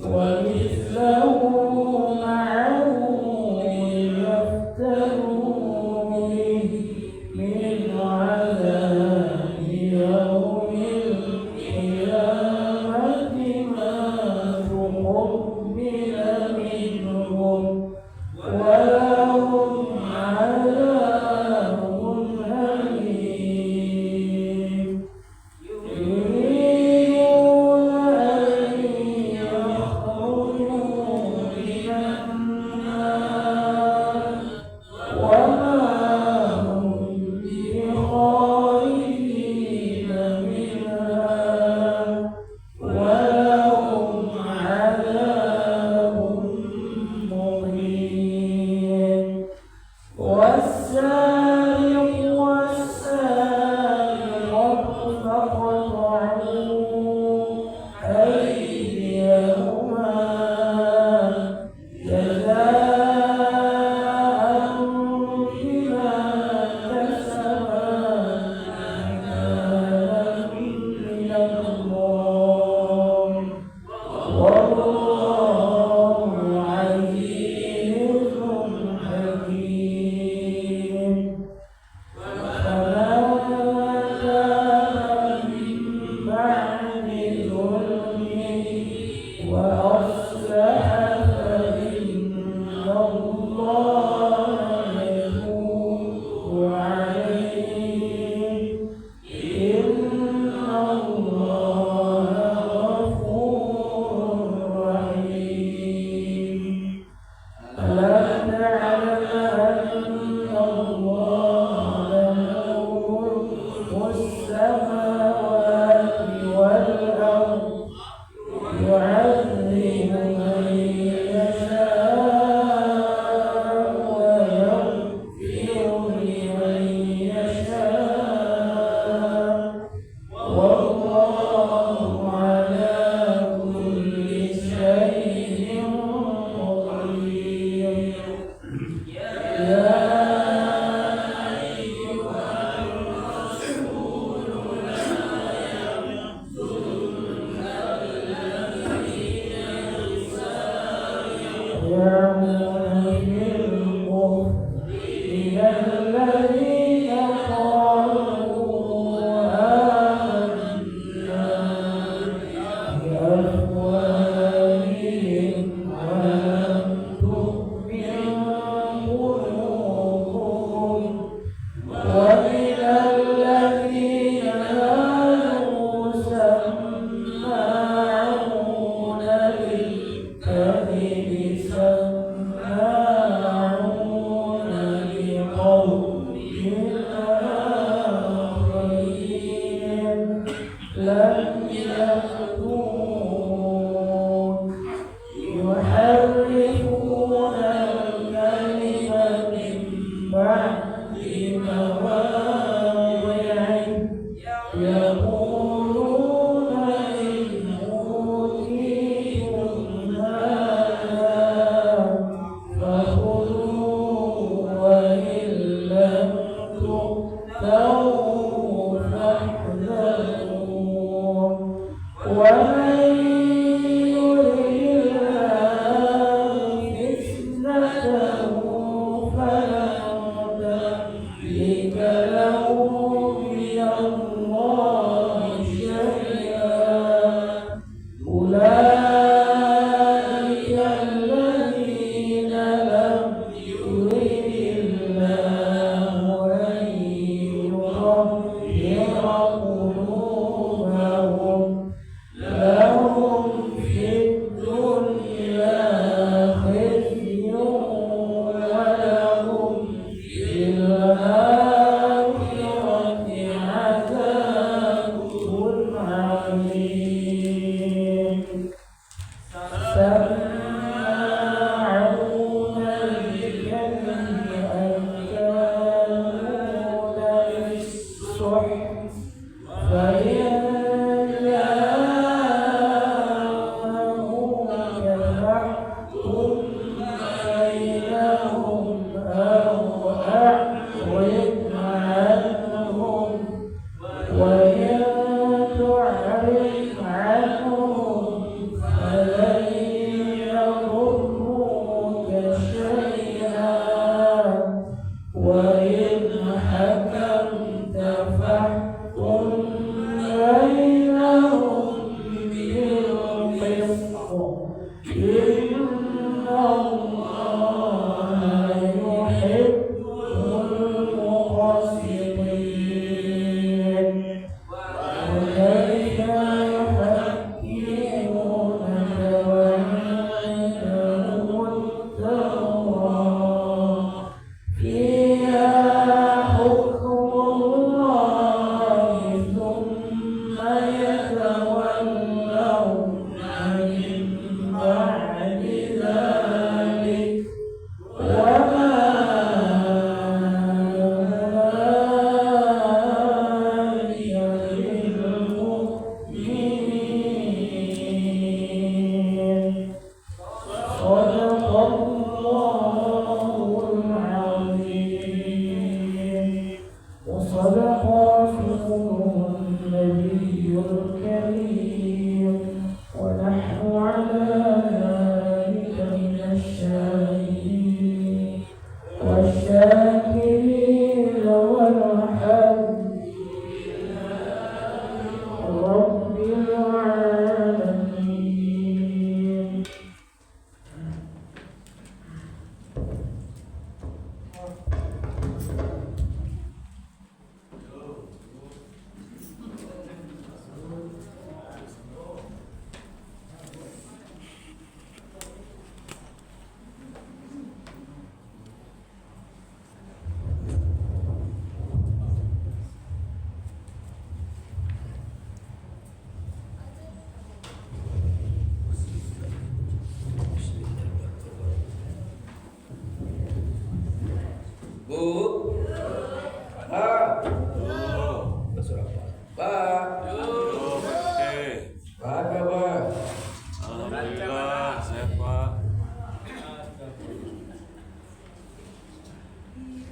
ومثله معه يفتر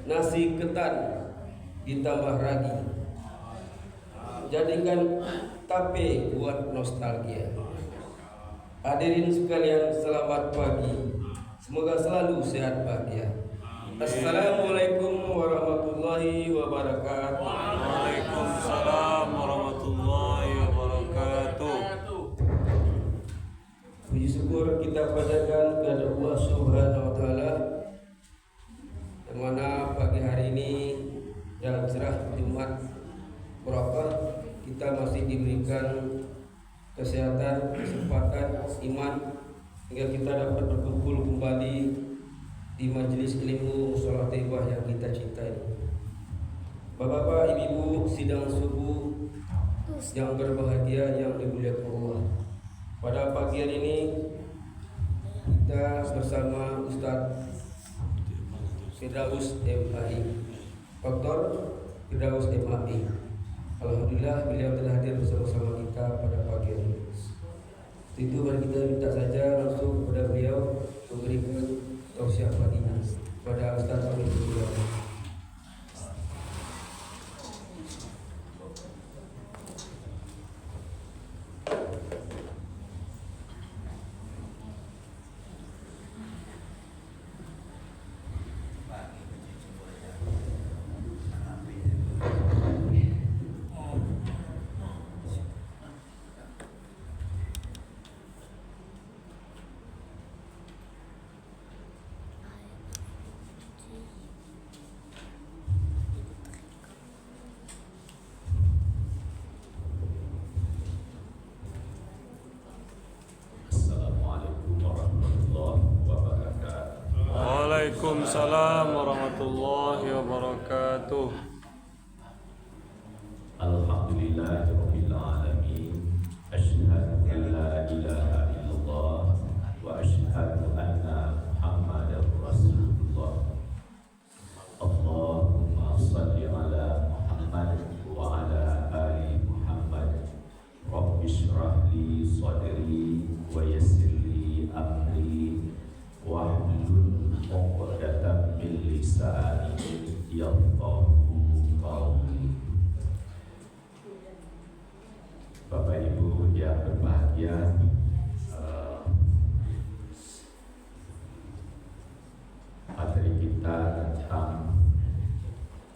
Nasi ketan ditambah ragi, jadikan tape buat nostalgia. Hadirin sekalian, selamat pagi, semoga selalu sehat bahagia. Assalamualaikum warahmatullahi wabarakatuh. Waalaikumsalam warahmatullahi wabarakatuh. Puji syukur kita panjatkan kepada Allah Subhanahu wa taala, yang mana pagi hari ini yang cerah Jumat berkah, kita masih diberikan kesehatan, kesempatan, iman hingga kita dapat berkumpul kembali di majelis ilmu Shalat Taibah yang kita cintai. Bapak-bapak, ibu-ibu sidang subuh yang berbahagia yang dimuliakan Allah. Pada pagi hari ini kita bersama Ustaz Firdaus MAI, Dr. Firdaus MAI. Alhamdulillah beliau telah hadir bersama-sama kita pada pagi ini. Itu mari kita minta saja langsung kepada beliau memberikan tausiah paginya pada Ustaz Firdaus. Waalaikumsalam warahmatullahi wabarakatuh. Alhamdulillahirabbil alamin. Asyhadu an la ilaha illallah wa asyhadu anna Muhammadar Rasulullah. Allahumma shalli ala Muhammad wa ala ali Muhammad. Rabbi shrah li sadri wa yassir li amri wahlul 'uqdatam min lisani yafqahu qawli. Bapak Ibu yang berbahagia, materi kita tentang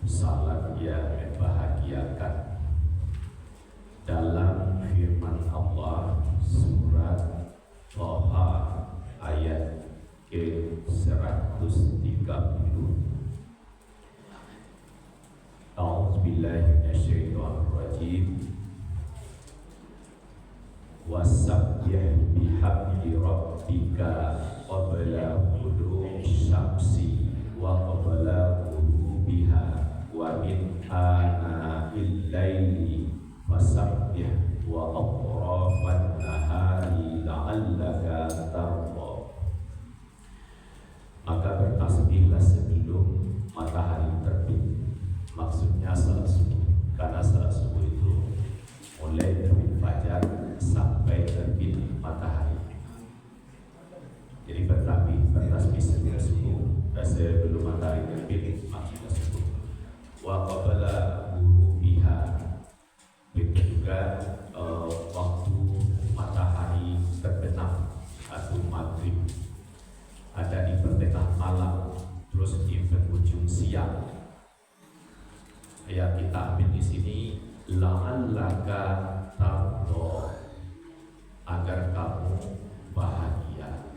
salat yang membahagiakan. Dalam firman Allah surat Thaha ayat ke-130. A'udzubillahi minasyaitonirrajim. Wasabbih bihamdi rabbika qabla tulu'i syamsi wa qabla ghurubiha wa min ana'il laili fasabbih wa atrafan nahari la'allaka tarda. Maka bertasbihlah sebelum matahari terbit. Maksudnya salat subuh, karena salat subuh itu mulai terbit fajar sampai terbit matahari. Jadi bertasbih sebelum subuh dan sebelum matahari terbit, maksudnya subuh. Wa qabla ghurubiha, begitu juga waktu matahari terbenam atau maghrib, ada di pertengahan malam, terus di penghujung siang. Yang kita ambil di sini la'allaka tarda, agar kamu bahagia.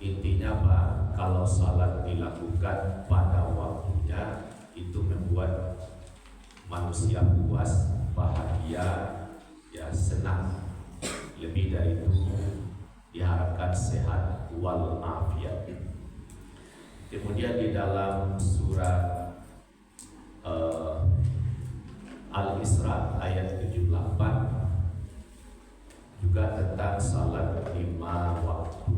Intinya apa? Kalau salat dilakukan pada waktunya, itu membuat manusia puas, bahagia, ya senang. Lebih dari itu diharapkan sehat wal afiat. Kemudian di dalam surat Al-Isra ayat 78 juga tentang salat 5 waktu.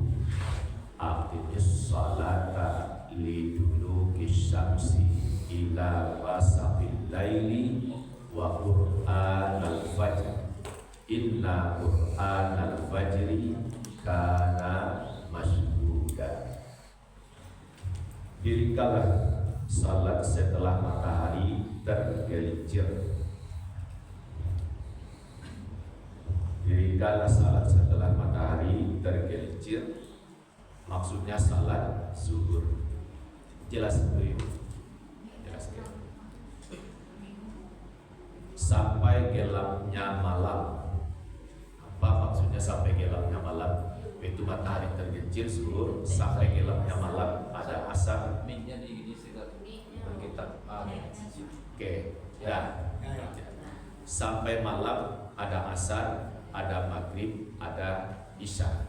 Aqimis salata liduluki syamsi ila wasaqil laili wa qur'anal fajr. Inna qur'anal fajri kana masyhuda. Dirikanlah salat setelah matahari tergelincir. Dirikanlah salat setelah matahari tergelincir. Maksudnya salat zuhur. Jelas itu Ibu? Jelaskan. Sampai gelapnya malam. Apa maksudnya sampai gelapnya malam? Itu matahari tergelincir zuhur sampai gelapnya malam, ada asar. Oke, ya. Sampai malam ada asar, ada maghrib, ada isya.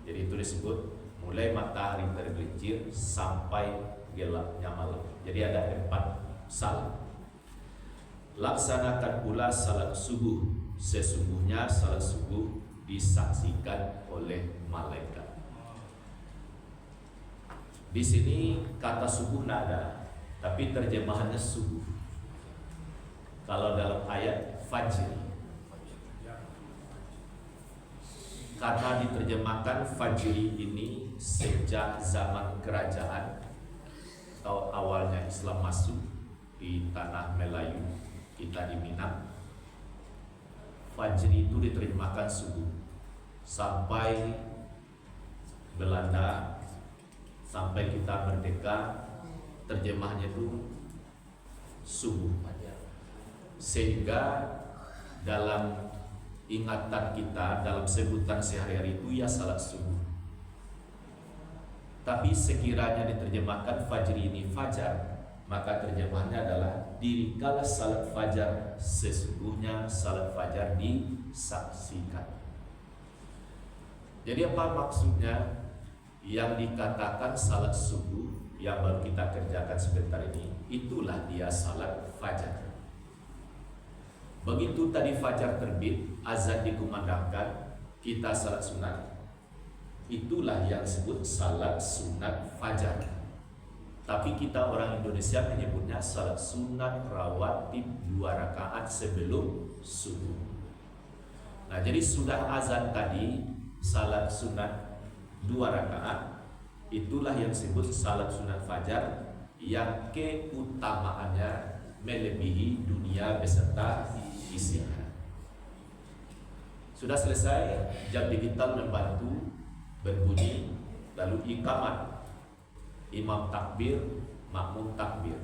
Jadi itu disebut mulai matahari tergelincir sampai gelapnya malam. Jadi ada 4 salat. Laksanakan pula salat subuh. Sesungguhnya salat subuh disaksikan oleh malaikat. Di sini kata subuh tidak ada, tapi terjemahannya subuh. Kalau dalam ayat fajr, kata diterjemahkan fajri ini sejak zaman kerajaan atau awalnya Islam masuk di tanah Melayu, kita di Minang. Fajri itu diterjemahkan subuh. Sampai Belanda, sampai kita merdeka, terjemahnya itu subuh. Sehingga dalam ingatan kita, dalam sebutan sehari-hari itu ya salat subuh. Tapi sekiranya diterjemahkan fajri ini fajar, maka terjemahannya adalah dirikanlah salat fajar, sesungguhnya salat fajar disaksikan. Jadi apa maksudnya? yang dikatakan salat subuh yang baru kita kerjakan sebentar ini, itulah dia salat fajar. Begitu tadi fajar terbit, azan dikumandangkan, kita salat sunat. Itulah yang disebut salat sunat fajar. Tapi kita orang Indonesia menyebutnya salat sunat rawatib 2 rakaat sebelum subuh. Nah, jadi sudah azan tadi, salat sunat 2 rakaat, itulah yang disebut salat sunat fajar, yang keutamaannya melebihi dunia beserta isinya. Sudah selesai, jam digital membantu berbunyi, lalu iqamat, imam takbir, makmum takbir.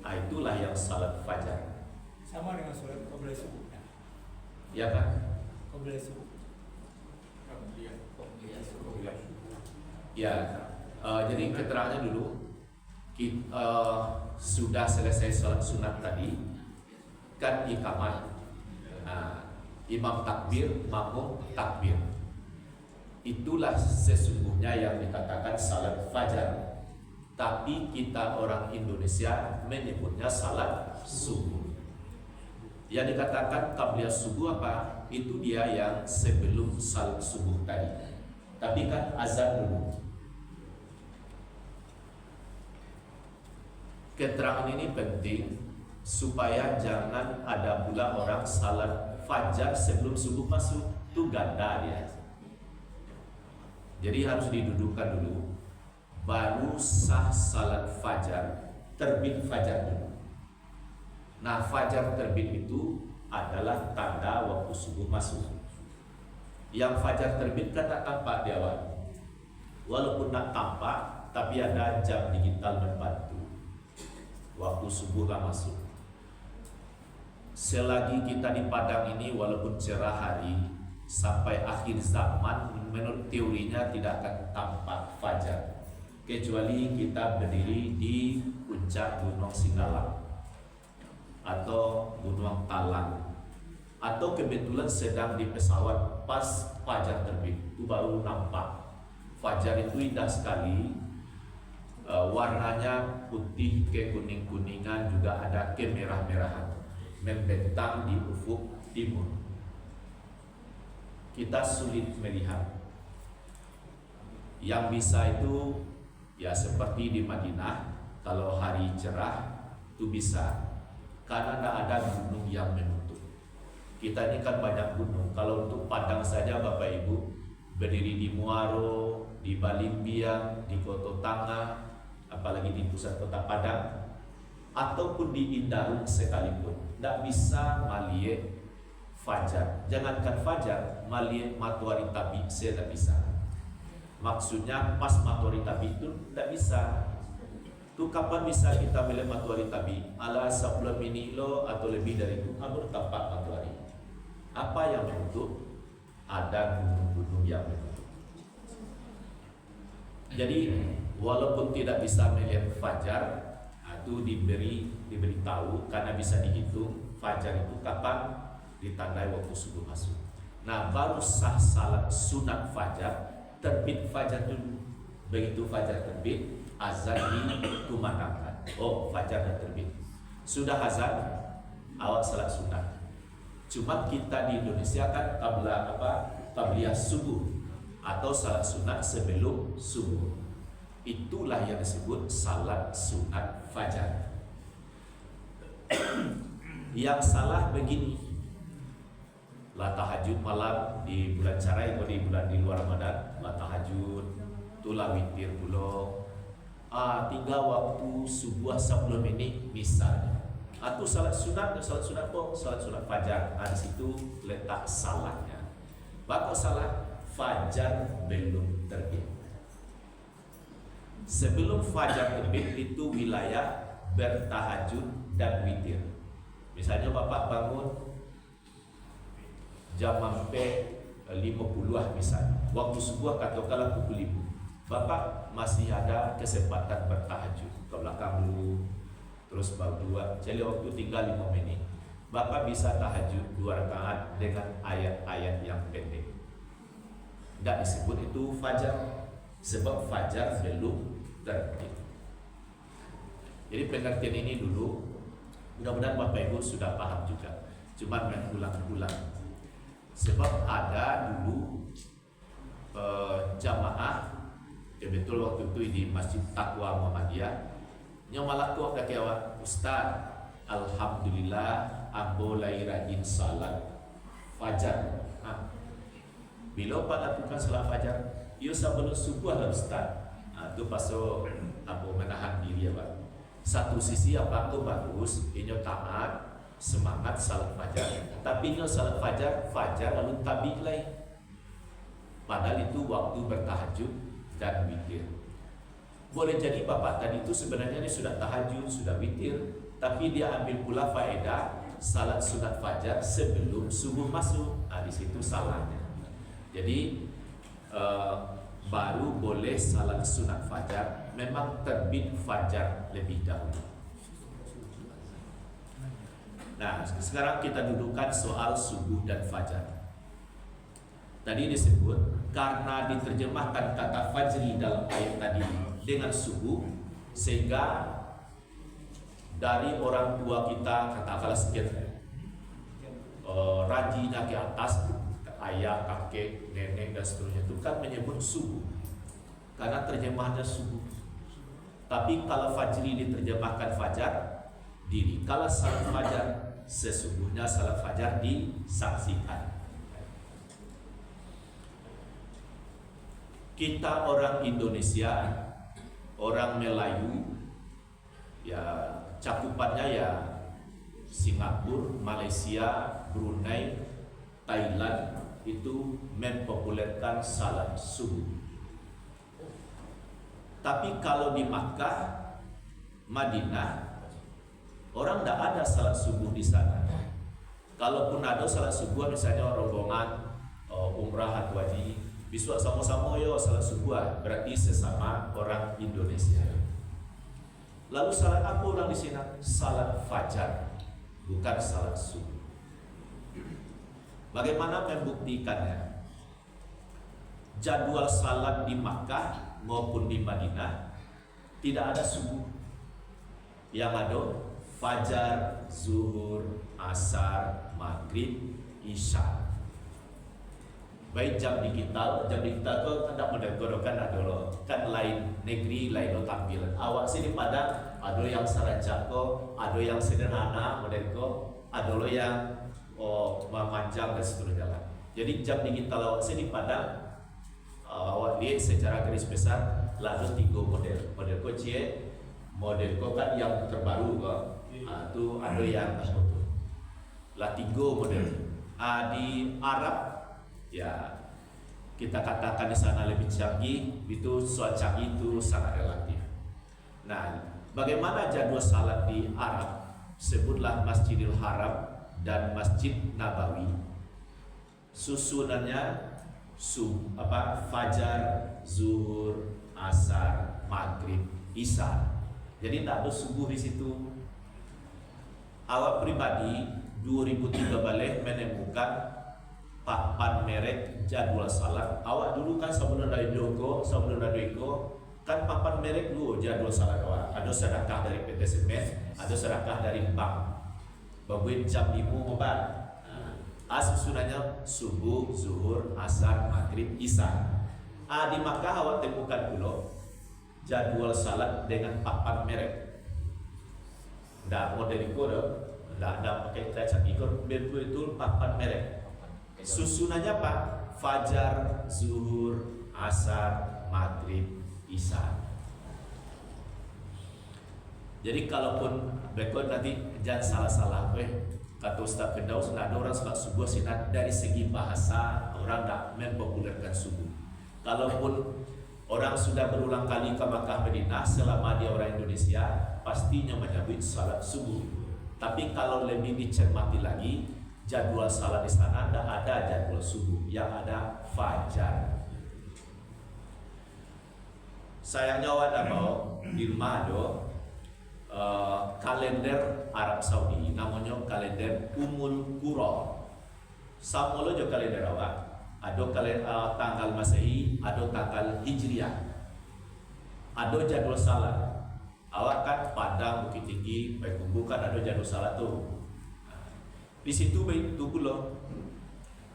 Nah, itulah yang salat fajar. Sama dengan sholat qobliyah subuh. Ya kan? Qobliyah subuh. Ya, jadi keterangannya dulu, sudah selesai salat sunat tadi, kan iqamat, imam takbir, makmum takbir. Itulah sesungguhnya yang dikatakan salat fajar. Tapi kita orang Indonesia menyebutnya salat subuh. Yang dikatakan qabliyah subuh apa? Itu dia yang sebelum salat subuh tadi. Tapi kan azan dulu. Keterangan ini penting supaya jangan ada pula orang salat fajar sebelum subuh masuk. Itu ganda dia. Jadi harus didudukkan dulu, baru sah salat fajar, terbit fajar dulu. Nah, fajar terbit itu adalah tanda waktu subuh masuk. Yang fajar terbit kan tak tampak di awal. Walaupun tak tampak, tapi ada jam digital membantu. Waktu subuh lah masuk. Selagi kita di Padang ini, walaupun cerah hari, sampai akhir zaman, menurut teorinya tidak akan tampak fajar, kecuali kita berdiri di puncak Gunung Singgalang atau Gunung Talang, atau kebetulan sedang di pesawat pas fajar terbit, itu baru nampak. Fajar itu indah sekali, warnanya putih ke kuning-kuningan, juga ada kemerah-merahan membentang di ufuk timur. Kita sulit melihat. Yang bisa itu ya seperti di Madinah, kalau hari cerah itu bisa, karena tidak ada gunung yang menutup. Kita ini kan banyak gunung. Kalau untuk Padang saja Bapak Ibu, berdiri di Muaro, di Balimbiang, di Koto Tanga, apalagi di pusat kota Padang, ataupun di Indarung sekalipun, tidak bisa melihat fajar. Jangankan fajar, melihat matahari tabi saya tidak bisa. Maksudnya pas matahari tabi itu tidak bisa. Itu kapan bisa kita melihat matahari tabi? Ala 10 minilo atau lebih dari itu, baru tampak matahari. Apa yang menutup? Ada gunung-gunung yang menutup. Jadi walaupun tidak bisa melihat fajar, itu diberitahu karena bisa dihitung fajar itu kapan ditandai waktu subuh masuk. Nah, baru sah salat sunat fajar, terbit fajar dulu. Begitu fajar terbit, azan dikumandangkan. Oh, fajar dah terbit. Sudah azan, awak salat sunat. Cuma kita di Indonesia kan qabliyah subuh atau salat sunat sebelum subuh. Itulah yang disebut salat sunat fajar. Yang salah begini, lah tahajud malam di bulan Carai atau di luar Ramadan, lah tahajud, tulah witir pulau. Tinggal waktu subuh 10 menit misalnya. Atau salat sunat kok, salat sunat fajar. Di situ letak salahnya. Bakal salah, fajar belum terbit. Sebelum fajar terbit itu wilayah bertahajud dan witir. Misalnya Bapak bangun jam sampai 50 misalnya, waktu subuh katakanlah pukul 5, Bapak masih ada kesempatan bertahajud ke belakang dulu, terus berdua, jadi waktu tinggal 5 menit, Bapak bisa tahajud 2 rakaat dengan ayat-ayat yang pendek. Tidak disebut itu fajar. sebab fajar belum terbit. Jadi pengertian ini dulu, mudah-mudahan Bapak Ibu sudah paham juga. Cuma mengulang-ulang. Sebab ada dulu jamaah, betul waktu itu di Masjid Taqwa Muhammadiyah, yang malah kuat kakewa Ustaz, alhamdulillah ambo lai rajin salat fajar. Bila Pak lakukan salat fajar, ia sebelum subuh lah Ustaz. Itu pasal ambo menahan diri ya Pak. Satu sisi apa tu bagus, ini taat, semangat salat fajar, tapi kalau salat fajar lalu tabi lain, padahal itu waktu bertahajud dan witir. Boleh jadi bapak tadi itu sebenarnya dia sudah tahajud, sudah witir, tapi dia ambil pula faedah salat sunat fajar sebelum subuh masuk. Di situ salahnya. Jadi baru boleh salat sunat fajar, memang terbit fajar lebih dahulu. Nah, sekarang kita dudukkan soal subuh dan fajar. Tadi disebut karena diterjemahkan kata fajri dalam ayat tadi dengan subuh, sehingga dari orang tua kita katakanlah sekian rajinnya ke atas, ayah, kakek, nenek dan seterusnya itu kan menyebut subuh karena terjemahannya subuh. Tapi kalau fajri diterjemahkan fajar, diri kalau salat fajar, sesungguhnya salat fajar disaksikan. Kita orang Indonesia, orang Melayu, ya cakupannya ya Singapura, Malaysia, Brunei, Thailand itu mempopulerkan salat subuh. Tapi kalau di Makkah, Madinah, orang tidak ada salat subuh di sana. Kalaupun ada salat subuh, misalnya rombongan umrah atau haji, bisa sama-sama yo salat subuh, berarti sesama orang Indonesia. Lalu salat apa orang di sini? Salat fajar, bukan salat subuh. Bagaimana membuktikannya? Jadwal salat di Makkah maupun di Madinah tidak ada subuh. Yang ada fajar, zuhur, asar, maghrib, isya. Baik jam digital tu tidak menegorokan adalah kan lain negeri, lain tampilan. Awak sini Padang ada yang sarajako, ada yang sederhana modeko, ada yang memanjang dan seterusnya. Jadi jam digital awak sini Padang awak lihat secara garis besar lalu 3 model. Model kocie, model kan yang terbaru kok. Itu ada yang lah 3 model. Di Arab ya kita katakan di sana lebih canggih, itu soal canggih itu sangat relatif. Nah, bagaimana jadwal salat di Arab? Sebutlah Masjidil Haram dan Masjid Nabawi. Susunannya fajar, zuhur, asar, maghrib, isya. Jadi tak ada subuh di situ. Awak pribadi 2003 balik menemukan papan merek jadwal salat. Awak dulu kan sebelum dari Doko, sebelum dari Doko kan papan merek dulu jadwal salat awak. Ada sedekah dari PT Semen, ada sedekah dari bank. Babuin jam 5 obat. Susunannya subuh, zuhur, asar, maghrib, isya. Di Makkah awak temukan dulu jadwal salat dengan papan merek. Nggak model itu nggak ada pakai kaca ikut, betul-betul papan merek. Susunannya apa? Fajar, zuhur, asar, maghrib, isya. Jadi kalaupun berikut nanti jangan salah-salah, kata Ustaz Firdaus, ada orang salat subuh sinat dari segi bahasa orang tak mempopulerkan subuh. Kalaupun orang sudah berulang kali ke Makkah Madinah selama dia orang Indonesia, pastinya menyebut salat subuh. Tapi kalau lebih dicermati lagi, jadwal salat di sana tidak ada jadwal subuh, yang ada fajar. Sayangnya ada mau di rumah ada kalender Arab Saudi, namanya kalender Ummul Qura. Sama lo juga kalender awak. Ada kalender tanggal Masehi, ada tanggal Hijriah. ada jadwal salat. Awak kan Padang, Bukit Tinggi, Payakumbuh kan ada jadwal salat tuh. Di situ itu pula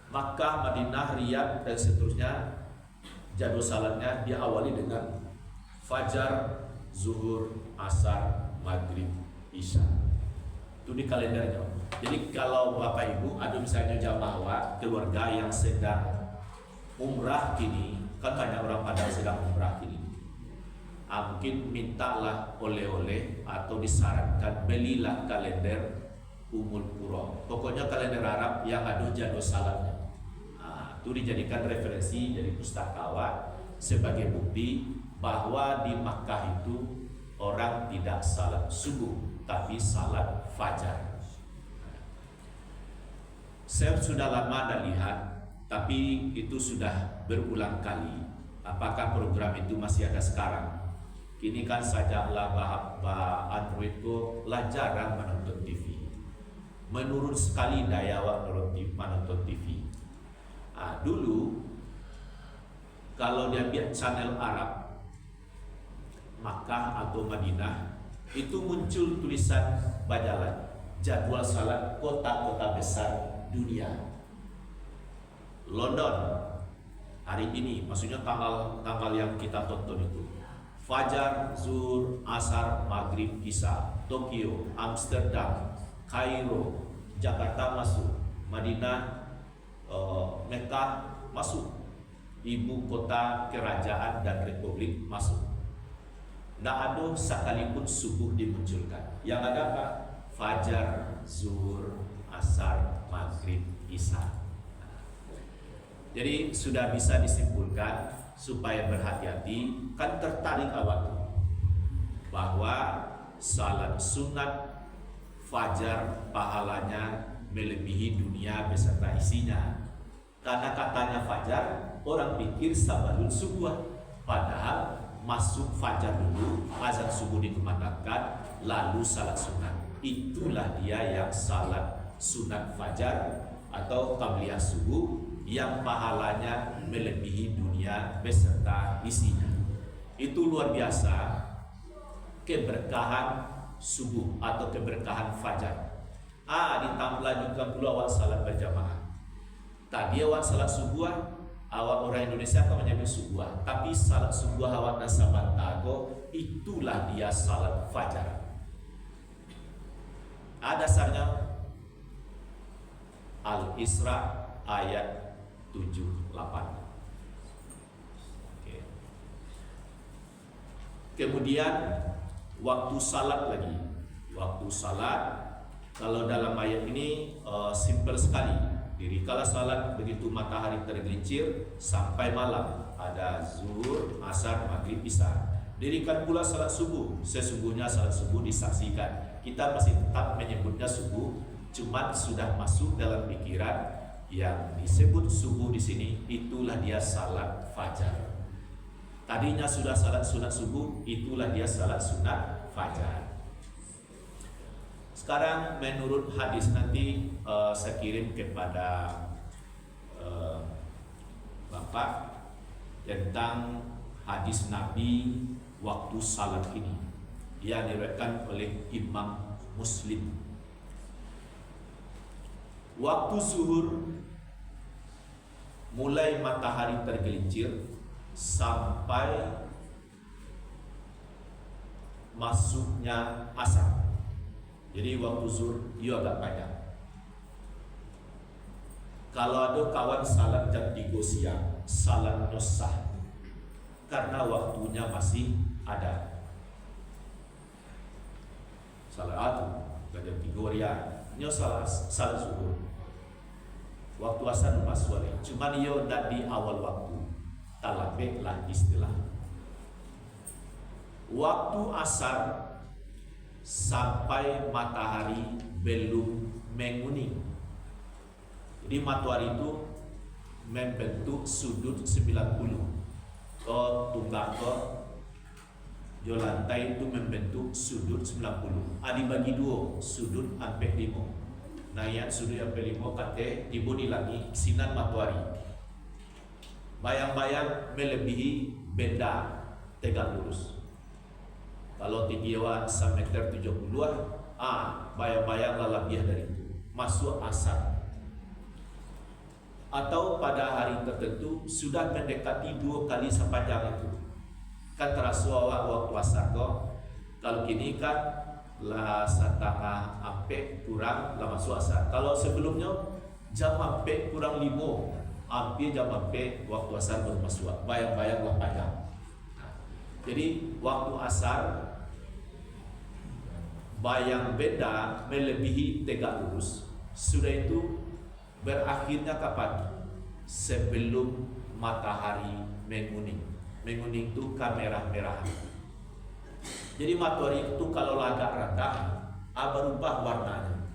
Makkah, Madinah, Riyadh dan seterusnya jadwal salatnya diawali dengan fajar, zuhur, asar, maghrib, isya. Itu di kalendernya. Jadi kalau Bapak Ibu ada misalnya jamaah keluarga yang sedang umrah kini, kan banyak orang Padang sedang umrah kini. Mungkin mintalah oleh-oleh atau disarankan belilah kalender Ummul Qura. Pokoknya kalender Arab yang ada jadwal salatnya. Itu dijadikan referensi dari pustakawan sebagai bukti bahwa di Makkah itu orang tidak salat subuh tapi salat fajar. Saya sudah lama dah lihat, tapi itu sudah berulang kali. Apakah program itu masih ada sekarang? Kini kan sajaklah Android itu lah jarang menonton TV. Menurun sekali daya menonton TV. Dulu kalau dia lihat channel Arab Makkah atau Madinah itu muncul tulisan bajalan jadwal salat kota-kota besar dunia. London hari ini, maksudnya tanggal yang kita tonton itu fajar, zuhur, asar, maghrib, isya. Tokyo, Amsterdam, Kairo, Jakarta masuk, Madinah, Mekah masuk, ibu kota kerajaan dan republik masuk. Tidak ada sekalipun subuh dimunculkan. Yang ada apa? Fajar, zuhur, asar, maghrib, isya. Jadi sudah bisa disimpulkan supaya berhati-hati, kan tertarik awak bahwa salat sunat fajar pahalanya melebihi dunia beserta isinya. Karena katanya fajar, orang pikir sabalun subuh, padahal masuk fajar dulu, azan subuh dikumandangkan, lalu salat sunat. Itulah dia yang salat sunat fajar atau qabliyah subuh yang pahalanya melebihi dunia beserta isinya. Itu luar biasa keberkahan subuh atau keberkahan fajar. Ditambah juga pula awak salat berjamaah. Tadi awak salat subuh, awak orang Indonesia akan menyebut subuh, tapi salat subuh awak nasabat tago itulah dia salat fajar. Dasarnya Al-Isra ayat 7-8. Kemudian waktu salat lagi. Waktu salat kalau dalam ayat ini simple sekali. Dirikanlah salat begitu matahari tergelincir sampai malam. Ada zuhur, asar, maghrib, isya. Dirikan pula salat subuh. Sesungguhnya salat subuh disaksikan. Kita masih tetap menyebutnya subuh, cuma sudah masuk dalam pikiran yang disebut subuh di sini itulah dia salat fajar. Tadinya sudah salat sunat subuh, itulah dia salat sunat fajar. Sekarang menurut hadis nanti saya kirim kepada Bapak tentang hadis Nabi waktu salat ini yang diriwayatkan oleh Imam Muslim. Waktu zuhur mulai matahari tergelincir sampai masuknya asar. Jadi waktu zuhur dia agak panjang. Kalau ada kawan salat jam 3 siang, salat sah karena waktunya masih ada. Salat jam 3 rian, dia salat zuhur. Waktu asar masuk lagi. Cuma dia tidak di awal waktu. Talabeklah istilah. Waktu asar sampai matahari belum menguning. Jadi matahari itu membentuk sudut 90. Tunggak ke lantai itu membentuk sudut 90. Dibagi dua, sudut sampai 5. Naik sudut sampai 5 kate dibuni lagi sinar matahari. Bayang-bayang melebihi benda tegak lurus. Kalau tinggi awak 1 meter 70 bayang-bayang lebih dari itu masuk asar. Atau pada hari tertentu sudah mendekati 2 kali sepanjang itu, kan terasa awak waktu asar kok. Kalau kini kan lah setengah ampe kurang lah masuk asar. Kalau sebelumnya jam ampe kurang 5, hampir jam ampe waktu asar baru masuk. Bayang-bayang lah panjang. Jadi waktu asar bayang beda melebihi tegak lurus. Sudah itu berakhirnya kapan? Sebelum matahari menguning. Menguning itu kemerah-merahan. Jadi matahari itu kalau agak rendah berubah warnanya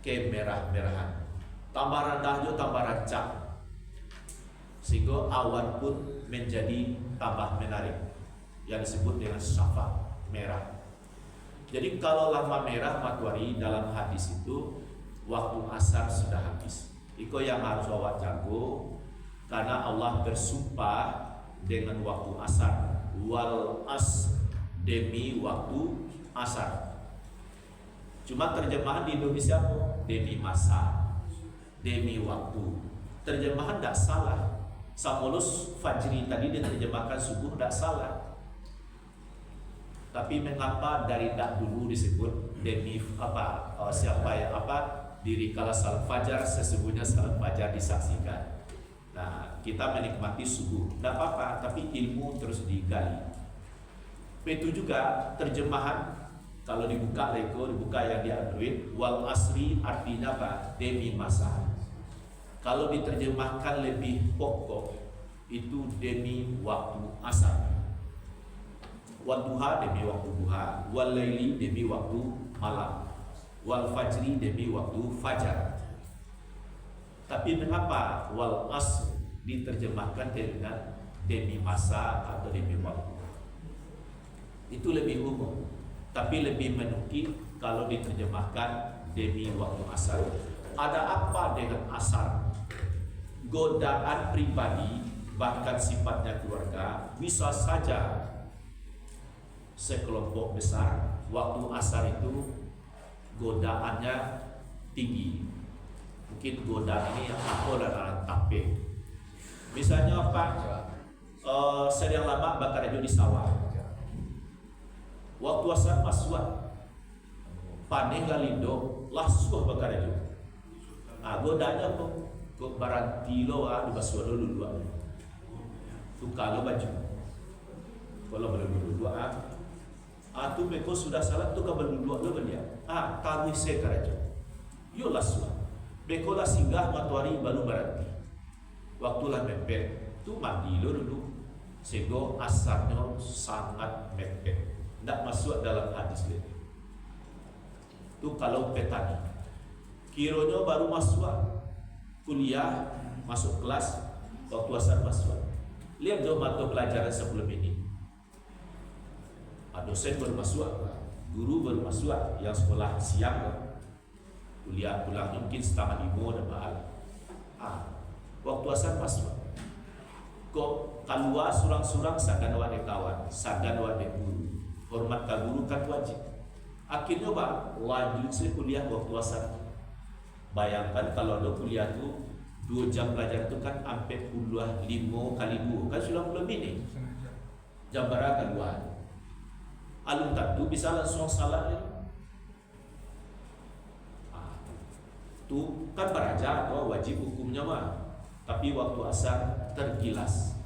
ke merah-merahan. Tambah rendah juga tambah rancak, sehingga awan pun menjadi tambah menarik, yang disebut dengan syafa merah. Jadi kalau lama merah matahari dalam hadis itu waktu asar sudah habis. Itu yang harus awak jago, karena Allah bersumpah dengan waktu asar, wal as, demi waktu asar. Cuma terjemahan di Indonesia demi masa, demi waktu. Terjemahan tidak salah. Samulus Fajri tadi diterjemahkan subuh tidak salah. Tapi mengapa dari dak dulu disebut demi siapa yang diri kala salat fajar, sesungguhnya salat fajar disaksikan. Nah, kita menikmati subuh, tidak apa-apa, tapi ilmu terus digali. Itu juga terjemahan kalau dibuka yang di Android, wal asri artinya apa? Demi masa. Kalau diterjemahkan lebih pokok itu demi waktu asar. Wal duha demi waktu duha, wal laili demi waktu malam, wal fajri demi waktu fajar. Tapi mengapa wal asr diterjemahkan dengan demi masa atau demi waktu? Itu lebih umum, tapi lebih menukik kalau diterjemahkan demi waktu asar. Ada apa dengan asar? Godaan pribadi, bahkan sifatnya keluarga, bisa saja sekelompok besar waktu asar itu godaannya tinggi. Mungkin godaan ini yang adalah tape. Misalnya apa? Sedang lama bakar di sawah. Waktu asar masuk panen galindo lasuh bakar itu. Godanya kok baranti lo di basuh dulu dua. Tu kalau baju. Kalau belum dua tu beko sudah salat tu kabel dua lo dia. Kami sekar aja. Yo lasuh. Beko lah singgah matahari baru baranti. Waktu lah mepet tu mandi lo dulu. Sehingga asarnya sangat mepet. Tidak masuk dalam hadis ini. Itu kalau petani. Kironya baru masuk kuliah, masuk kelas, waktu asar masuk. Lihat dong mata pelajaran sebelum ini. Dosen baru masuk, guru baru masuk, yang sekolah siang, kuliah pulang mungkin 4:30 dan bahal. Waktu asar masuk. Kok keluar surang-surang sadan wade kawan, sadan wade guru. Hormat ke guru kan wajib. Akhirnya lanjut saya kuliah waktu asar. Bayangkan kalau ada kuliah tu 2 jam pelajaran tu kan sampai kuliah 5 kali 2 kan sudah belum ini. Jam berapa keluar? Alun tentu bisa langsung salat ni. Tu kan beraja atau wajib hukumnya tapi waktu asar tergilas.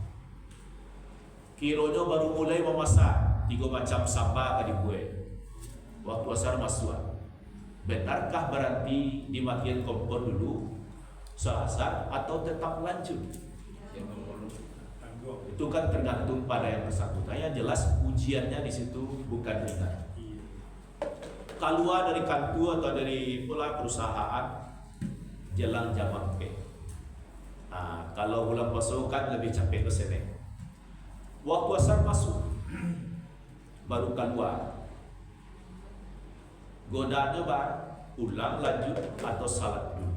Kironya baru mulai memasak 3 macam sambal tadi gue. Waktu asar masuk. Benarkah berarti dimatikan kompor dulu asar atau tetap lanjut? Itu kan tergantung pada yang bersangkutan. Yang jelas ujiannya di situ bukan ringan. Keluar dari kantor atau dari perusahaan jelang jam makan. Kalau bulan puasa kan lebih capek ke sini. Waktu asar masuk baru keluar. Godaannya ulang lanjut atau salat dulu.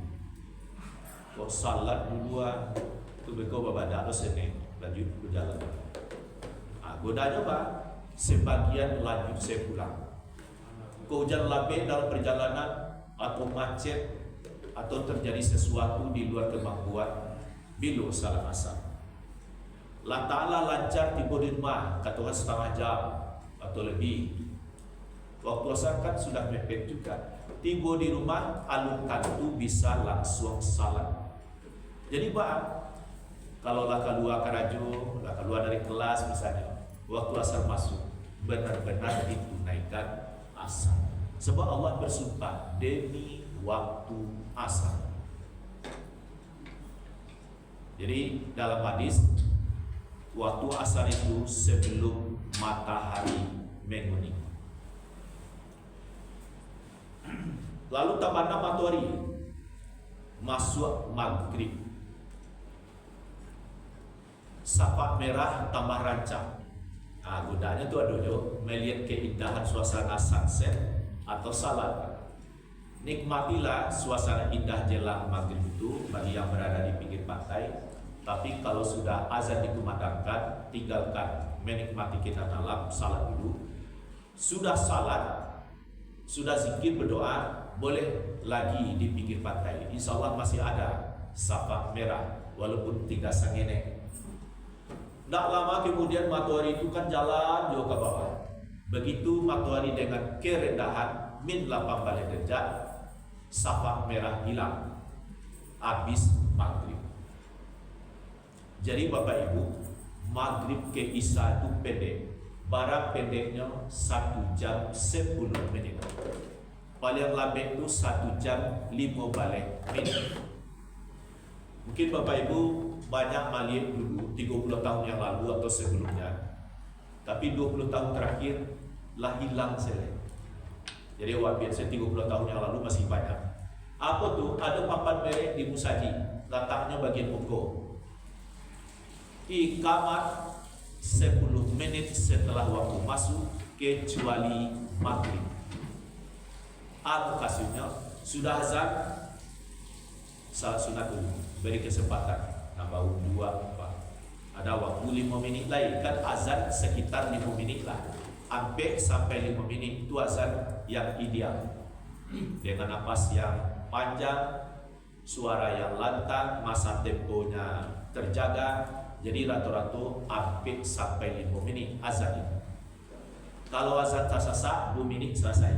Kok salat duluan tu beko babada atau sini lanjut berjalan. Godaannya sebagian lanjut saya pulang. Kehujan labeh dalam perjalanan atau macet atau terjadi sesuatu di luar kemampuan, bila salam asar. Allah Ta'ala lancar tiba di rumah, katakan setengah jam atau lebih. Waktu asar kan sudah mepet juga. Tiba di rumah, alunkan itu bisa langsung salat. Jadi kalau lah keluar kerajo, lah keluar dari kelas misalnya, waktu asar masuk, benar-benar ditunaikan asar. Sebab Allah bersumpah demi waktu asar. Jadi dalam hadis, waktu asar itu sebelum matahari menguning. Lalu tamanna matahari masuk maghrib. Safak merah tambah rancang. Gunanya itu aduh melihat keindahan suasana sunset atau salat. Nikmatilah suasana indah jelang maghrib itu bagi yang berada di pinggir pantai. Tapi kalau sudah azan dikumandangkan, tinggalkan menikmati keindahan alam, salat dulu. Sudah salat, sudah zikir berdoa, boleh lagi di pinggir pantai. Insya Allah masih ada safak merah walaupun tidak sangene. Tak lama kemudian matahari itu kan jalan jauh ke bawah. Begitu matahari dengan kerendahan min 18 derajat, safak merah hilang, habis maghrib. Jadi Bapak Ibu, maghrib ke isya itu pendek. Bara pendeknya 1 jam 10 menit. Paling lambat itu 1 jam 15 menit. Mungkin Bapak Ibu banyak melihat dulu 30 tahun yang lalu atau sebelumnya, tapi 20 tahun terakhir lah hilang selesai. Jadi biasa 30 tahun yang lalu masih banyak. Apa tuh? Ada papan merek di Musaji, letaknya bagian pokok. Iqamat 10 menit setelah waktu masuk kecuali maghrib. Kasusnya sudah azan, salat sunat dulu, beri kesempatan nambah 2 ada waktu 5 menit lagi, kan azan sekitar 5 menit lah, sampai 5 menit itu azan yang ideal dengan napas yang panjang, suara yang lantang, masa temponya terjaga. Jadi rata-rata sampai 5 menit azan itu. Kalau azan tersesat 2 menit selesai.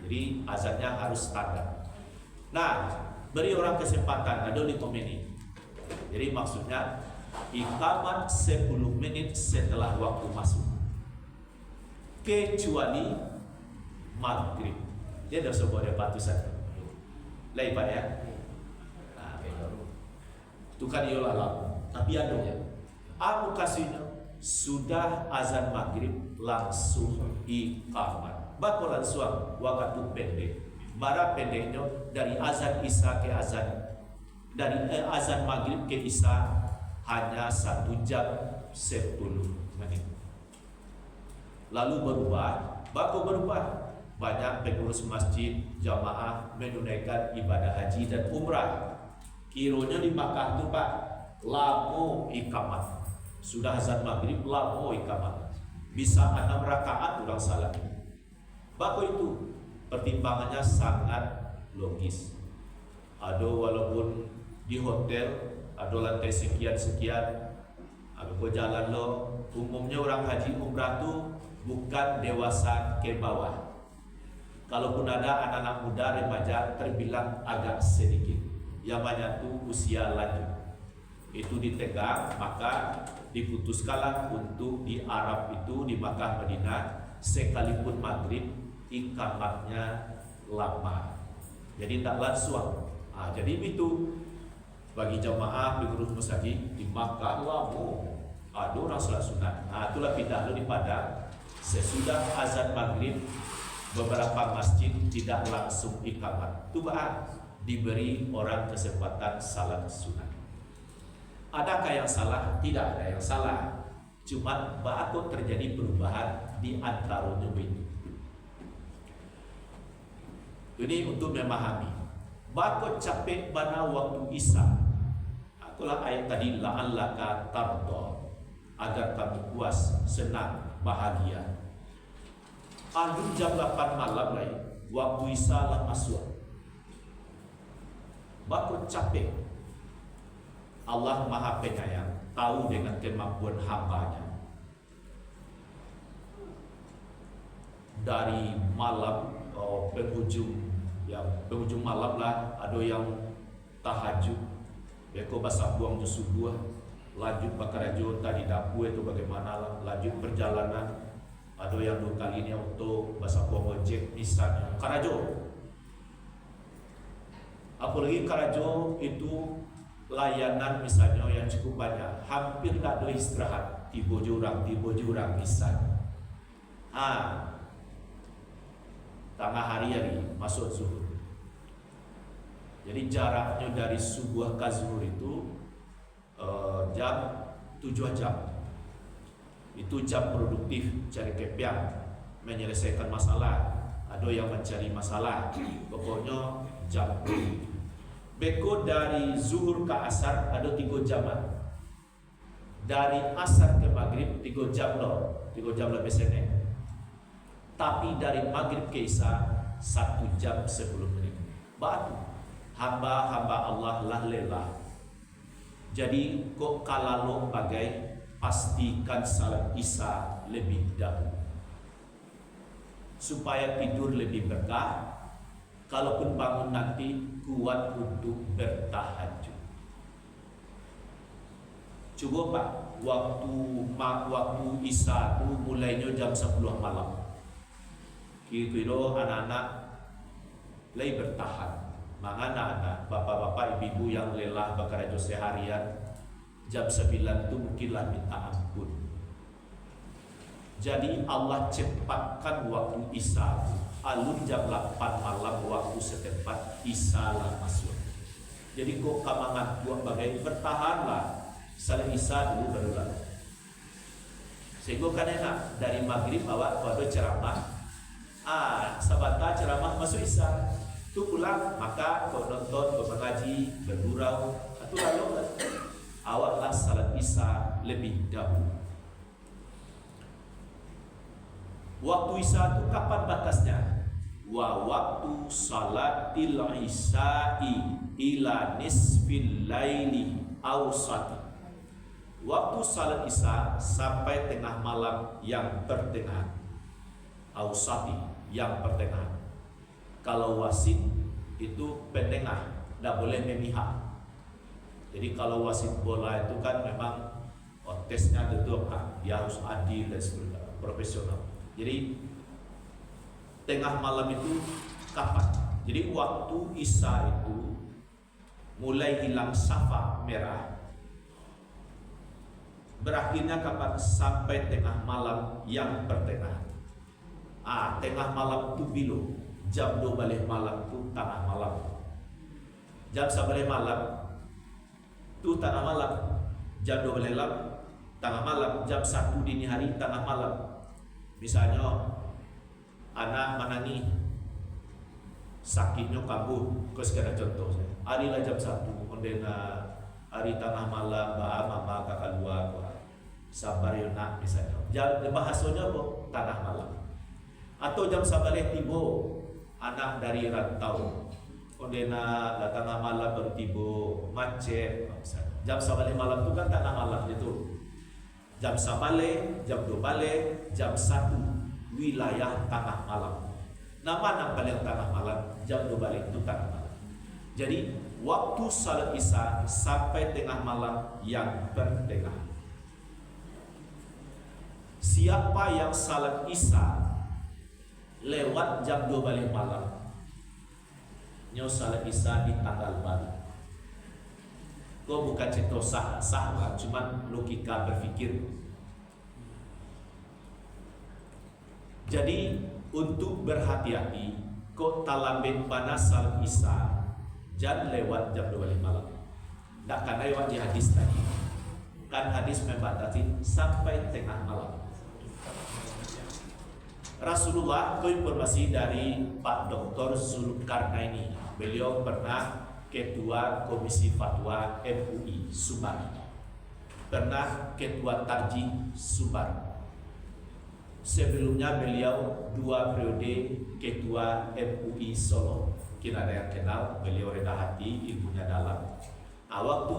Jadi azannya harus standar. Nah, beri orang kesempatan ada 5 menit. Jadi maksudnya iqamat 10 menit setelah waktu masuk kecuali maghrib. Dia ada sebuah debatusan lain Pak ya. Nah, itu kan iolah lah. Tapi ada aku kasihnya sudah azan maghrib langsung iqamat. Bako langsung waktu pendek. Bara pendeknya dari azan isya ke azan, dari azan maghrib ke isya hanya 1 jam 10 menit. Lalu bako berubah. Banyak pengurus masjid jamaah menunaikan ibadah haji dan umrah. Kironya di Makkah itu Pak, lamo iqamat. Sudah azan maghrib lamo iqamat. Bisa 6 rakaat ulang salat. Bako itu pertimbangannya sangat logis. Ada walaupun di hotel ada lantai sekian-sekian, ada jalan lo. Umumnya orang haji umrah tuh bukan dewasa ke bawah. Kalaupun ada anak-anak muda remaja terbilang agak sedikit. Yang banyak tuh usia lanjut. Itu ditegang, maka diputuskanlah untuk di Arab itu di Makkah Madinah sekalipun maghrib iqamatnya lama. Jadi tak langsung. Jadi itu bagi jamaah pengurus masjid di Makkah lama. Ada orang salat sunat. Itulah pindah di Padang. Sesudah azan maghrib beberapa masjid tidak langsung iqamat. Itu diberi orang kesempatan salat sunat. Adakah yang salah? Tidak ada yang salah. Cuma bakal terjadi perubahan di antaranya itu. Ini untuk memahami. Bakal capek pada waktu isya. Akulah ayat tadi la'allaka tarda, agar kamu puas, senang bahagia. Anu jam 8 malam lagi, waktu Isya lah masuk. Bakut capek. Allah Maha Penyayang, tahu dengan kemampuan hambanya. Dari malam penghujung malam lah, ada yang tahajud, beko basah buang tu subuh, lanjut bakarajo tadi dapur itu bagaimana lah, lanjut perjalanan, ada yang 2 kali ini untuk basah buang ojek misalnya, karajo. Apalagi karajo itu layanan misalnya yang cukup banyak, hampir tak ada istirahat, tiba jurang misalnya. Tengah hari masuk zuhur. Jadi jaraknya dari subuh ke zuhur itu jam 7 jam. Itu jam produktif cari kepiang, menyelesaikan masalah. Ada yang mencari masalah. Pokoknya jam. Beko dari zuhur ke asar ada 3 jaman. Dari asar ke maghrib 3 jam loh, 3 jam lebih seneng. Tapi dari maghrib ke isya 1 jam sebelum maghrib. Batu hamba-hamba Allah lah lelah. Jadi kok kalalo bagai pastikan salat isya lebih dahulu supaya tidur lebih berkah. Kalaupun bangun nanti kuat untuk bertahajud. Coba Pak, waktu isya itu mulainya jam 10 malam. Kira-kira anak-anak lagi bertahan. Maka anak-anak, bapak-bapak, ibu-ibu yang lelah bekerja seharian, jam 9 itu mungkinlah minta ampun. Jadi Allah cepatkan waktu isya. Alun jam 8 malam waktu setempat isya lah masuk. Jadi kok kamangan buat bagai bertahanlah. Salat isya dulu baru lah. Sehingga kan enak dari maghrib awak pada ceramah. Sabata ceramah masuk isya, tu pulang maka kau nonton, kau mengaji, bergurau, atau lalu awaklah salat isya lebih dahulu. Waktu isya itu kapan batasnya? Waktu salatil isya'i ila nisfil laili awsati. Waktu salat isya sampai tengah malam yang pertengahan. Awsati yang pertengahan. Kalau wasit itu penengah, tidak boleh memihak. Jadi kalau wasit bola itu kan memang tesnya tentu dia harus adil dan profesional. Jadi tengah malam itu kapan? Jadi waktu isya itu mulai hilang syafa merah. Berakhirnya kapan? Sampai tengah malam yang pertengahan. Tengah malam itu bilu. Jam 2 balik malam itu tengah malam. Jam 1 balik malam itu tengah malam. Jam 2 balik malam tengah malam. Jam 1 dini hari tengah malam. Misalnya anak menangis, sakitnya kambuh, kau sekedar contoh saya. Harilah jam 1, kemudian hari tengah malam, mama kakak luar, sabar ya nak misalnya. Bahasanya apa? Tengah malam. Atau jam sabalik tiba anak dari rantau, kemudian tengah malam baru tiba macet. Jam sabalik malam itu kan tengah malam itu. Jam sabalik, jam 2 balik, jam 1 wilayah tengah malam. Nama paling tengah malam, jam 2 balik itu tengah malam. Jadi waktu salat isya sampai tengah malam yang pertengahan. Siapa yang salat isya lewat jam 2 balik malam, nyo salat isya di tanggal baru. Kau bukan cerita sah lah, cuman logika berfikir. Jadi untuk berhati-hati, kau talambin panas salat isya jangan lewat jam 2 balik malam. Tak karena lewat di hadis tadi. Kan hadis membatasi sampai tengah malam. Rasulullah informasi dari Pak Dr. Zulkarnaini. Beliau pernah ketua Komisi Fatwa MUI Sumbar, pernah ketua Tarjih Sumbar. Sebelumnya beliau 2 periode ketua MUI Solo. Mungkin ada yang kenal, beliau rendah hati, ilmunya dalam. Waktu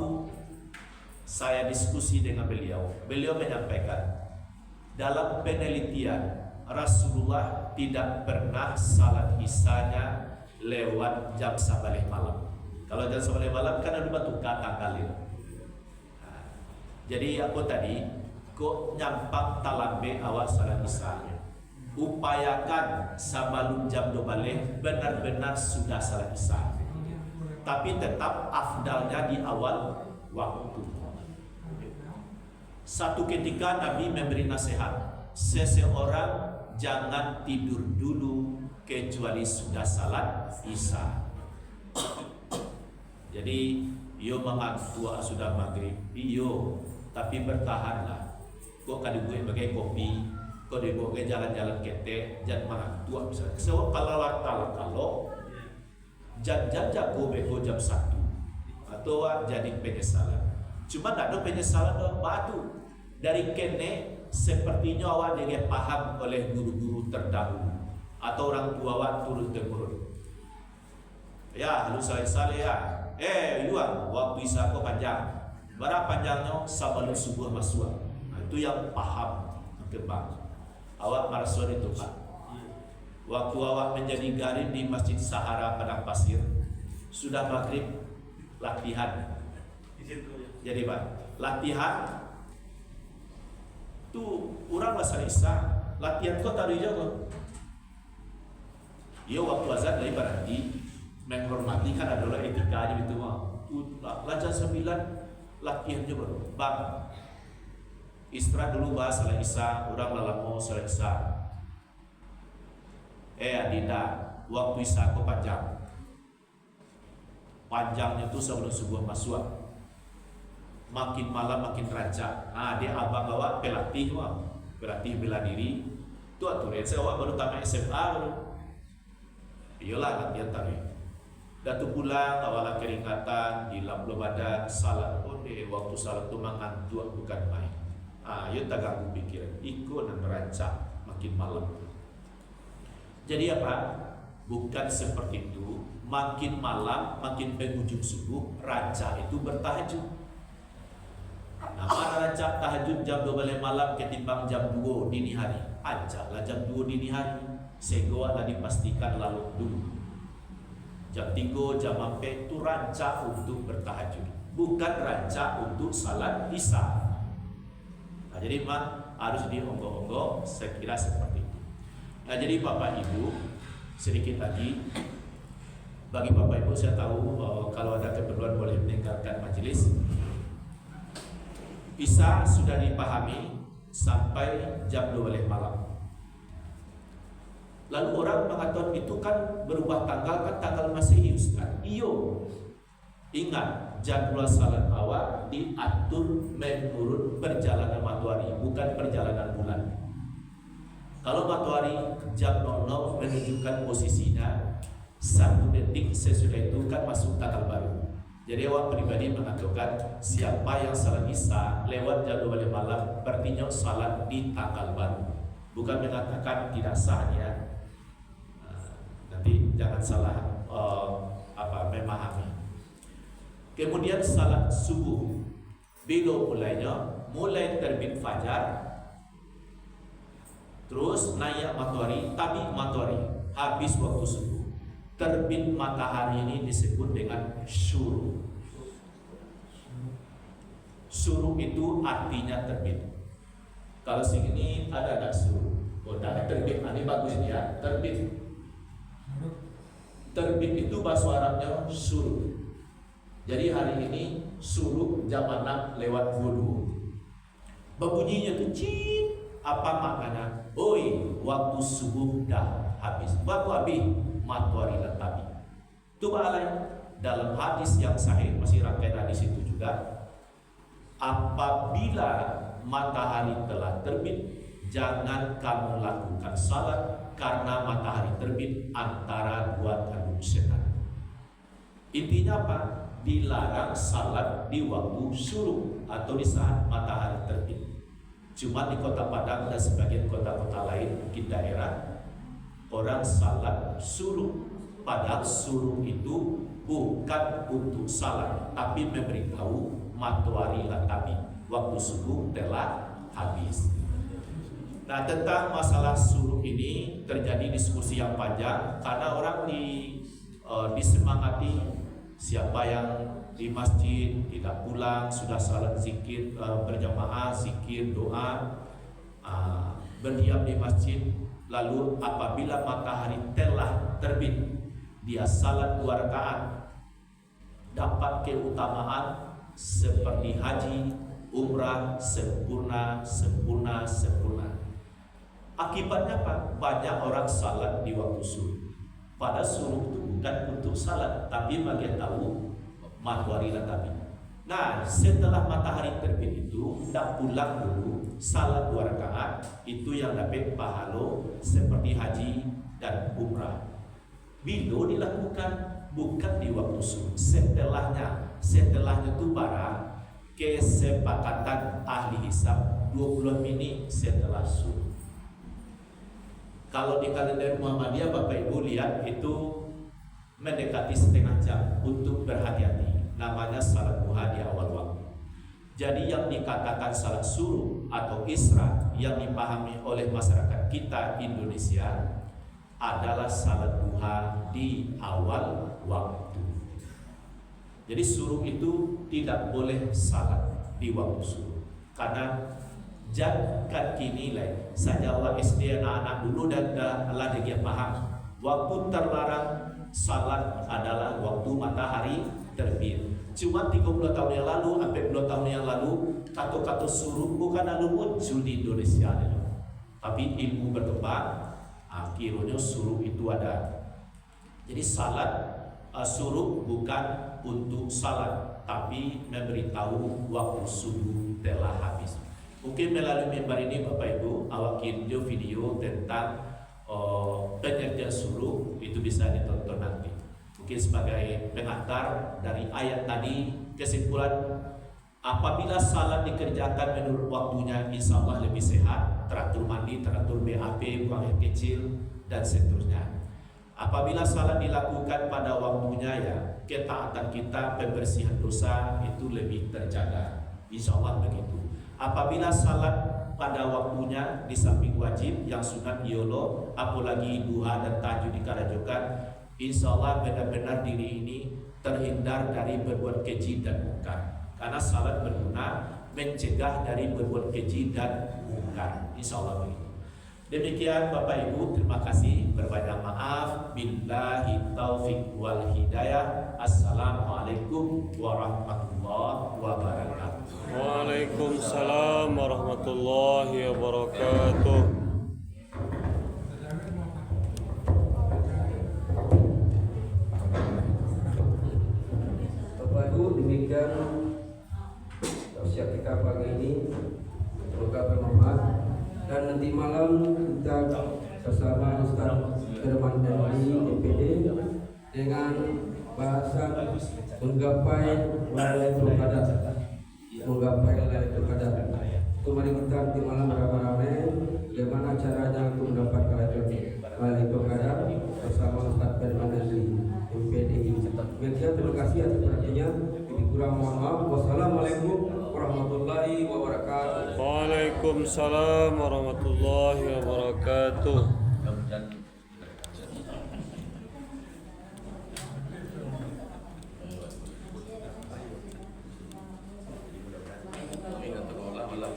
saya diskusi dengan beliau menyampaikan dalam penelitian Rasulullah tidak pernah salat isanya lewat jam 11 malam. Kalau jam 11 malam kan ada batu kata kali. Jadi aku tadi kok nyampang talambe awak salat isanya. Upayakan sebelum jam 12 benar-benar sudah salat isya. Tapi tetap afdalnya di awal waktu. Satu ketika Nabi memberi nasihat, seseorang jangan tidur dulu kecuali sudah salat isya. Jadi yo mengaku sudah maghrib, iyo, tapi bertahanlah. Kok kadang-kadang pakai kopi, kok dibawa jalan-jalan ketek, jangan mengaku bisa. So kalau jangan jago bego jam 1 atau jadi penyesalan. Cuma tak ada penyesalan doang batu. Dari kene sepertinya awak jadi paham oleh guru-guru terdahulu atau orang tua awak turun temurun. Ya, lu saleh ya. Luang waktu isya kau panjang. Berapa panjangnya? Sebelum subuh masuk. Itu yang paham kebang. Awak merasa itu Pak. Waktu awak menjadi garim di Masjid Sahara Padang Pasir, sudah maghrib latihan. Jadi Pak, latihan tu orang bahasa isya, latihan kau tadi juga. Ia waktu azan dari berhenti menghormati kan adalah etika gitu mah. Lajang 9 latihan juga bang. Istirahat dulu bahas salat isya, orang lalamo salat isya. Adinda, waktu isya kau panjang. Panjangnya tu sebelum subuh masuk. Makin malam makin rancak. Dia abang awak pelatih bela diri. Tu aturan saya awak baru tamat SMA baru. Iyalah latihan tadi. Datu pulang awal keringatan, hilang belum badan, salat waktu salat tu mengantuk bukan main. Ia tak ganggu pikiran. Ikut dan merancak makin malam. Jadi apa? Bukan seperti itu. Makin malam, makin penghujung subuh, rancak itu bertahajud. Mana rancak tahajud jam 12 malam ketimbang jam 2 dini hari. Ajaklah jam 2 dini hari. Segolah dipastikan lalu dulu. Jam 3, jam 4 itu rancak untuk bertahajud. Bukan rancak untuk salat isya. Jadi memang harus dionggok-onggok, saya kira seperti itu. Jadi Bapak Ibu, sedikit lagi. Bagi Bapak Ibu saya tahu kalau ada keperluan boleh meninggalkan majelis. Isya sudah dipahami sampai jam 12 malam. Lalu orang mengatakan itu kan berubah tanggal, kan tanggal Masehi Ustaz. Iyo. Ingat, jadwal salat awal diatur menurut perjalanan matahari, bukan perjalanan bulan. Kalau matahari jam 00 menunjukkan posisinya 1 detik sesudah itu kan masuk tanggal baru. Jadi awak pribadi mengatakan siapa yang salat isya lewat jam 12 malam berarti salat di tanggal baru. Bukan mengatakan tidak sah ya. Nanti jangan salah memahami. Kemudian salat subuh bila mulai terbit fajar, terus naik matahari, tabik matahari, habis waktu subuh. Terbit matahari ini disebut dengan syuruk. Syuruk itu artinya terbit. Kalau sini ada syuruk. Ada terbit, ini bagus ya, terbit. Terbit itu bahasa Arabnya syuruk. Jadi hari ini syuruk jam 6 lewat 22. Berbunyinya tuh cing. Apa maknanya? Oi, waktu subuh dah habis. Waktu habis matahari letapi. Itu balai dalam hadis yang sahih, masih rangkaian hadis itu juga. Apabila matahari telah terbit, jangan kamu lakukan salat karena matahari terbit antara dua tanduk setan. Intinya apa? Dilarang salat di waktu syuruk atau di saat matahari terbit. Cuma di Kota Padang dan sebagian kota-kota lain di daerah orang salat suruh. Padahal suruh itu bukan untuk salat, tapi memberitahu matahari latabi, waktu subuh telah habis. Nah, tentang masalah suruh ini terjadi diskusi yang panjang karena orang disemangati siapa yang di masjid tidak pulang sudah salat zikir berjamaah, zikir doa, berdiam di masjid, lalu apabila matahari telah terbit dia salat 2 rakaat dapat keutamaan seperti haji, umrah sempurna. Akibatnya apa? Banyak orang salat di waktu subuh. Pada suruh itu bukan untuk salat, tapi bagian tahu matahari latabi. Nah, setelah matahari terbit itu tidak pulang dulu, salat 2 rakaat itu yang dapat pahala seperti haji dan umrah. Bila dilakukan bukan di waktu subuh, setelahnya itu barang kesepakatan ahli hisab 20 menit setelah subuh. Kalau di kalender Muhammadiyah Bapak Ibu lihat itu mendekati setengah jam untuk berhati-hati. Namanya salat duha di awal waktu. Jadi yang dikatakan salat suruh atau isra yang dipahami oleh masyarakat kita Indonesia adalah salat duha di awal waktu. Jadi suruh itu tidak boleh salat di waktu suruh karena jangan kini saja Allah SD anak-anak dulu dan Allah dia paham waktu terlarang salat adalah waktu matahari terbit. Cuma 30 tahun yang lalu, 40 tahun yang lalu kata-kata suruh bukan lalu muncul di Indonesia, tapi ilmu berkembang. Akhirnya suruh itu ada. Jadi salat suruh bukan untuk salat, tapi memberitahu waktu subuh telah habis. Mungkin melalui mimbar ini Bapak Ibu awak video tentang pengertian suruh itu bisa ditonton nanti. Mungkin sebagai pengantar dari ayat tadi, kesimpulan apabila salat dikerjakan menurut waktunya insya Allah lebih sehat, teratur mandi, teratur BAB, buang air kecil dan seterusnya. Apabila salat dilakukan pada waktunya ya ketaatan kita, pembersihan dosa itu lebih terjaga, insya Allah begitu. Apabila salat pada waktunya di samping wajib yang sunat yolo, apalagi duha dan tahajud dikarajokan, insya Allah benar-benar diri ini terhindar dari berbuat keji dan mungkar. Karena salat berguna mencegah dari berbuat keji dan mungkar. Insya Allah begitu. Demikian Bapak Ibu, terima kasih, berbanyak maaf. Billahi taufiq wal hidayah. Assalamualaikum warahmatullahi wabarakatuh. Waalaikumsalam warahmatullahi wabarakatuh. Bapak Ibu, demikian tausiah kita pagi ini, semoga bermanfaat. Dan nanti malam kita bersama Ustaz Firman Dandi DPD dengan bahasan menggapai Lailatul Qadar. Itu mari kita nanti malam beramai-ramai bagaimana caranya untuk mendapatkan Lailatul Qadar bersama Ustaz Firman Dandi DPD. Demikian, terima kasih atas perhatiannya. Lebih kurang mohon maaf. Wassalamualaikum warahmatullahi wabarakatuh. Waalaikumsalam warahmatullahi wabarakatuh. Ingat Allah,